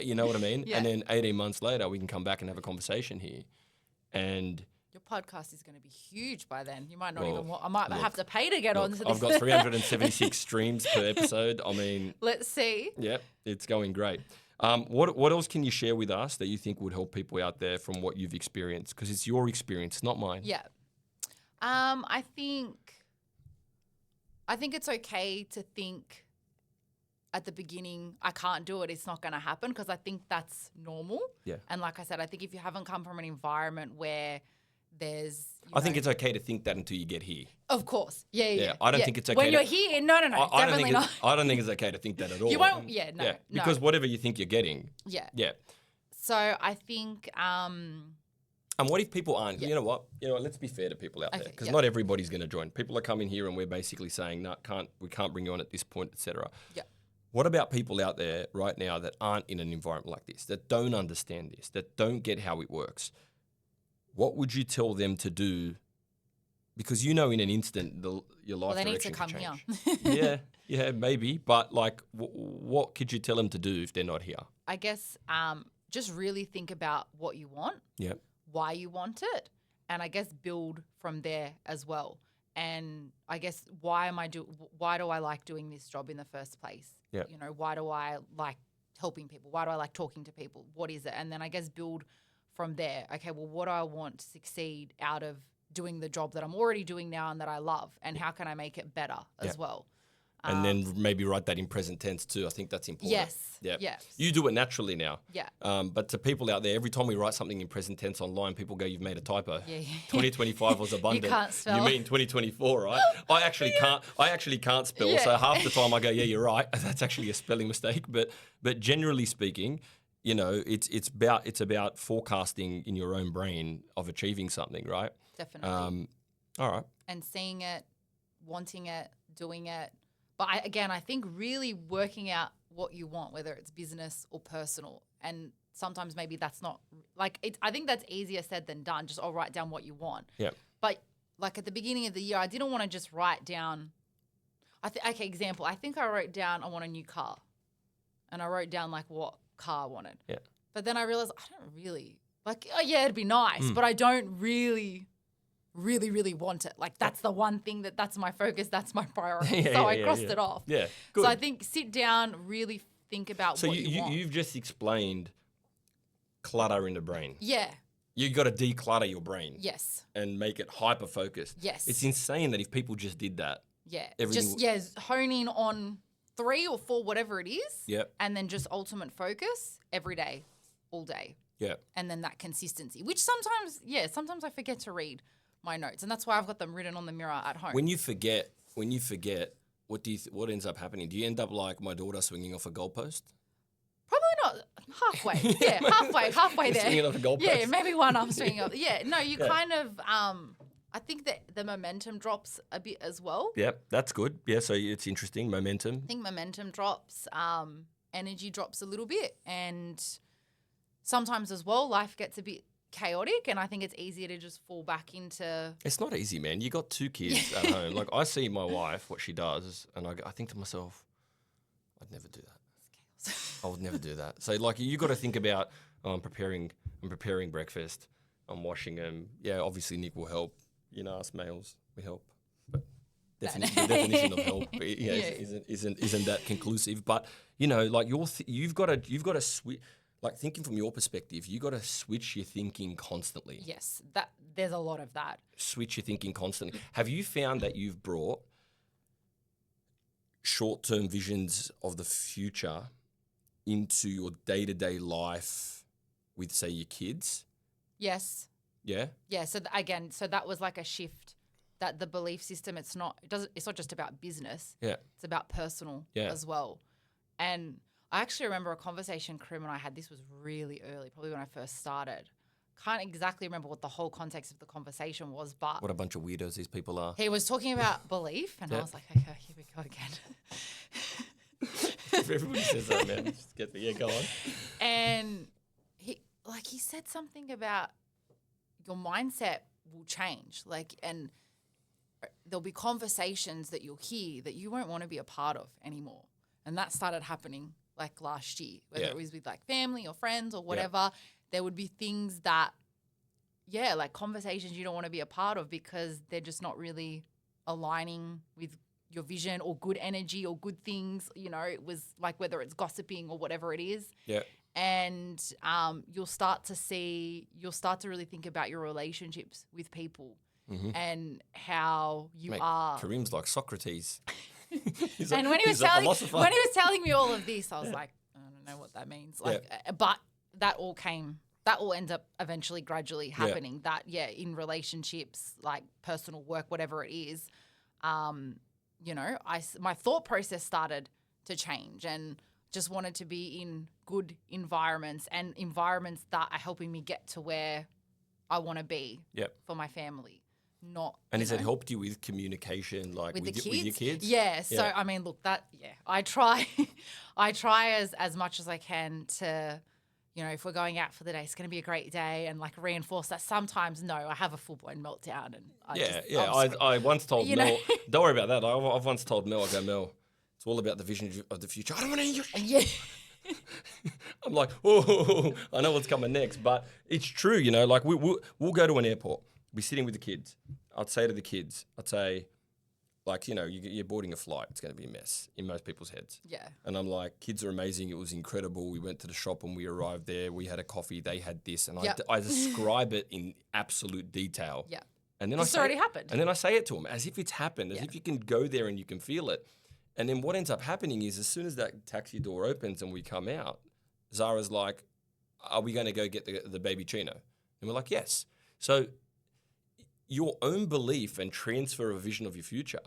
You know what I mean? Yeah. And then 18 months later, we can come back and have a conversation here. And Your podcast is going to be huge by then. You might not Well, even want, I might look, have to pay to get onto this. I've got 376 streams per episode. I mean, Let's see. yeah, it's going great. What else can you share with us that you think would help people out there from what you've experienced? Because it's your experience, not mine. Yeah. I think it's okay to think at the beginning, I can't do it, it's not going to happen, because I think that's normal. Yeah. And like I said, I think if you haven't come from an environment where there's... I think it's okay to think that until you get here. Of course. Yeah. I don't think it's okay When to- you're here, no, I don't definitely think not. I don't think it's okay to think that at all. You won't, no. Because whatever you think you're getting, Yeah. yeah. So I think... And what if people aren't? You know what? Let's be fair to people out there, Okay, because yeah. not everybody's going to join. People are coming here and we're basically saying, no, we can't bring you on at this point, etc. Yeah. What about people out there right now that aren't in an environment like this, that don't understand this, that don't get how it works? What would you tell them to do? Because in an instant, your life Well, they need to direction come could here. change. yeah, maybe. But like, what could you tell them to do if they're not here? I guess just really think about what you want, Yep. why you want it, and I guess build from there as well. And I guess why do I like doing this job in the first place? Yep. You know, why do I like helping people? Why do I like talking to people? What is it? And then I guess build from there. Okay, well, what do I want to succeed out of doing the job that I'm already doing now and that I love? And how can I make it better as well? And then maybe write that in present tense too. I think that's important. Yes. Yeah. Yes. You do it naturally now. Yeah. But to people out there, every time we write something in present tense online, people go, "You've made a typo." Yeah. 2025 was abundant. You can't spell. You mean 2024, right? I actually can't spell. Yeah. So half the time I go, "Yeah, you're right." That's actually a spelling mistake. But generally speaking, you know, it's about forecasting in your own brain of achieving something, right? Definitely. All right. And seeing it, wanting it, doing it. But I think really working out what you want, whether it's business or personal. And sometimes maybe that's not like I think that's easier said than done. Just write down what you want. Yeah. But like at the beginning of the year, I didn't want to just write down. Okay, example. I think I wrote down I want a new car, and I wrote down like what car I wanted. Yeah. But then I realized I don't really like. Oh yeah, it'd be nice, but I don't really want it. Like that's the one thing that's my focus, that's my priority. So I crossed it off. Yeah, good. So I think sit down, really think about what you want. You've just explained clutter in the brain. Yeah. You got to declutter your brain. Yes. And make it hyper focused. Yes. It's insane that if people just did that. Yeah. Everything Just hone in on 3 or 4, whatever it is. Yep. And then just ultimate focus every day, all day. Yeah. And then that consistency, which sometimes I forget to read my notes, and that's why I've got them written on the mirror at home. When you forget, what ends up happening? Do you end up like my daughter swinging off a goalpost? Probably not halfway. Yeah, halfway there. Swinging off a goalpost. Yeah, maybe one arm swinging off. Yeah, no, you kind of. I think that the momentum drops a bit as well. Yep, that's good. Yeah, so it's interesting. Momentum. I think momentum drops, energy drops a little bit, and sometimes as well, life gets a bit chaotic, and I think it's easier to just fall back into. It's not easy, man. You got 2 kids at home. Like I see my wife, what she does, and I think to myself, I'd never do that. I would never do that. So like you got to think about, I'm preparing breakfast, I'm washing them. Yeah, obviously Nick will help. You know, us males, we help. But the definition of help, isn't that conclusive. But you know, like you've got to switch. Like thinking from your perspective, you got to switch your thinking constantly. Yes, there's a lot of that. Switch your thinking constantly. Have you found that you've brought short-term visions of the future into your day-to-day life with, say, your kids? Yes. Yeah? Yeah, so that was like a shift, that the belief system, it's not just about business. Yeah. It's about personal as well. And I actually remember a conversation Karim and I had. This was really early, probably when I first started. Can't exactly remember what the whole context of the conversation was, but What a bunch of weirdos these people are. he was talking about belief, and I was like, okay, here we go again. Everybody says that, man. Just get the go on. And he said something about your mindset will change, and there'll be conversations that you'll hear that you won't want to be a part of anymore. And that started happening like last year, whether it was with like family or friends or whatever. There would be things that, like conversations you don't want to be a part of because they're just not really aligning with your vision or good energy or good things. You know, it was like whether it's gossiping or whatever it is. Yeah. And you'll start to really think about your relationships with people and how you are. Karim's like Socrates. And when he was telling me all of this, I was like, I don't know what that means. Like, but that all ends up eventually gradually happening. That in relationships, like personal work, whatever it is, you know, my thought process started to change and just wanted to be in good environments and environments that are helping me get to where I want to be for my family. And has it helped you with communication, like with your kids? Yeah. So I mean, look, I try as much as I can to, you know, if we're going out for the day, it's going to be a great day, and like reinforce that. Sometimes I have a full blown meltdown, and I once told Mel, don't worry about that. I've once told Mel, I go, Mel, it's all about the vision of the future. I don't want to hear your shit. Yeah. I'm like, oh, I know what's coming next. But it's true, you know, like we'll go to an airport, be sitting with the kids. I'd say to the kids, like, you know, you're boarding a flight. It's going to be a mess in most people's heads. Yeah. And I'm like, kids are amazing. It was incredible. We went to the shop and we arrived there. We had a coffee. They had this. And Yep. I describe it in absolute detail. Yeah. And then It's already happened. And then I say it to them as if it's happened, as if you can go there and you can feel it. And then what ends up happening is as soon as that taxi door opens and we come out, Zara's like, are we going to go get the baby Chino? And we're like, yes. So your own belief and transfer of vision of your future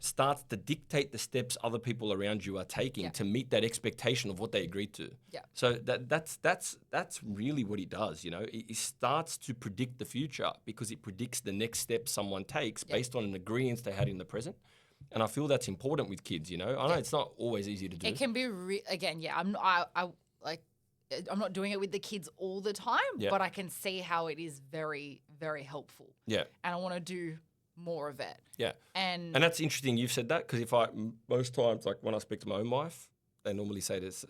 starts to dictate the steps other people around you are taking to meet that expectation of what they agreed to. Yeah. So that's really what it does, you know. It starts to predict the future because it predicts the next step someone takes based on an agreement they had in the present. And I feel that's important with kids, you know. I know it's not always easy to do. It can be I'm not doing it with the kids all the time, but I can see how it is very, very helpful. Yeah. And I want to do more of it. Yeah. And that's interesting you've said that because most times, like when I speak to my own wife, they normally say this.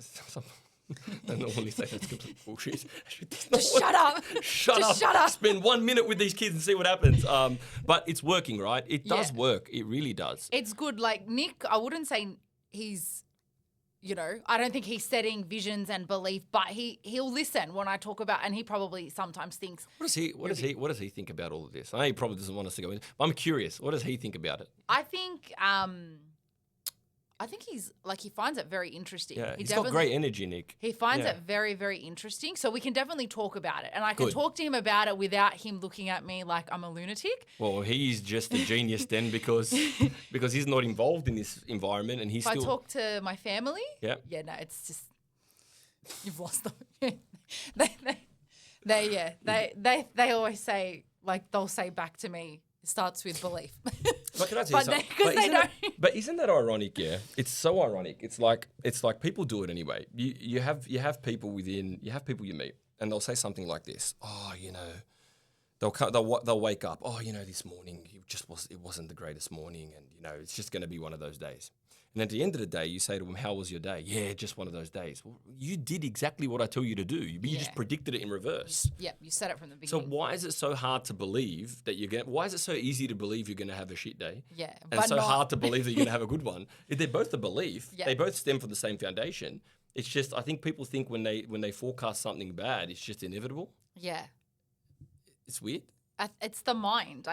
They normally say that's complete bullshit. Just shut up. Shut up. Spend 1 minute with these kids and see what happens. But it's working, right? It does work. It really does. It's good. Like Nick, I wouldn't say he's, you know, I don't think he's setting visions and belief, but he'll listen when I talk about, and he probably sometimes thinks. What does he think about all of this? I know he probably doesn't want us to go in, but I'm curious. What does he think about it? I think he's like, he finds it very interesting. Yeah, he's got great energy, Nick. He finds it very, very interesting. So we can definitely talk about it. And I can talk to him about it without him looking at me like I'm a lunatic. Well, he's just a genius then because he's not involved in this environment and he's if still... I talk to my family, yeah, no, it's just, you've lost them. They always say, like, they'll say back to me, it starts with belief. But can I tell you something? Because they don't. But isn't that ironic? Yeah, it's so ironic. It's like people do it anyway. You have people you meet, and they'll say something like this. Oh, you know, they'll wake up. Oh, you know, this morning it wasn't the greatest morning, and you know, it's just going to be one of those days. And at the end of the day, you say to them, how was your day? Yeah, just one of those days. Well, you did exactly what I tell you to do. You just predicted it in reverse. Yeah, you said it from the beginning. So why is it so hard to believe that why is it so easy to believe you're going to have a shit day? Yeah. And so hard to believe that you're going to have a good one? They're both a belief. Yeah. They both stem from the same foundation. It's just, I think people think when they forecast something bad, it's just inevitable. Yeah. It's weird. It's the mind.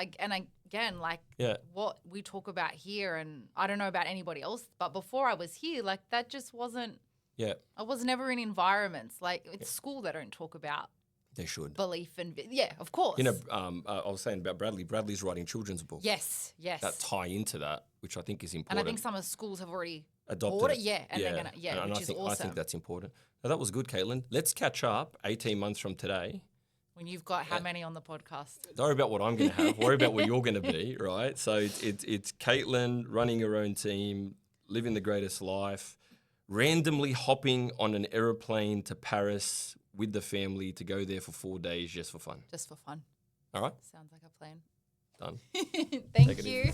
What we talk about here, and I don't know about anybody else, but before I was here, like, that just wasn't. Yeah. I was never in environments like it's school. They don't talk about. They should. Belief and of course. You know, I was saying about Bradley. Bradley's writing children's books. Yes. That tie into that, which I think is important. And I think some of the schools have already adopted it. Yeah, and they're gonna which is awesome. I think that's important. Now, that was good, Caitlin. Let's catch up 18 months from today. When you've got how many on the podcast? Don't worry about what I'm going to have. Worry about where you're going to be, right? So it's Caitlin running her own team, living the greatest life, randomly hopping on an aeroplane to Paris with the family to go there for 4 days just for fun. Just for fun. All right? Sounds like a plan. Done. Thank you.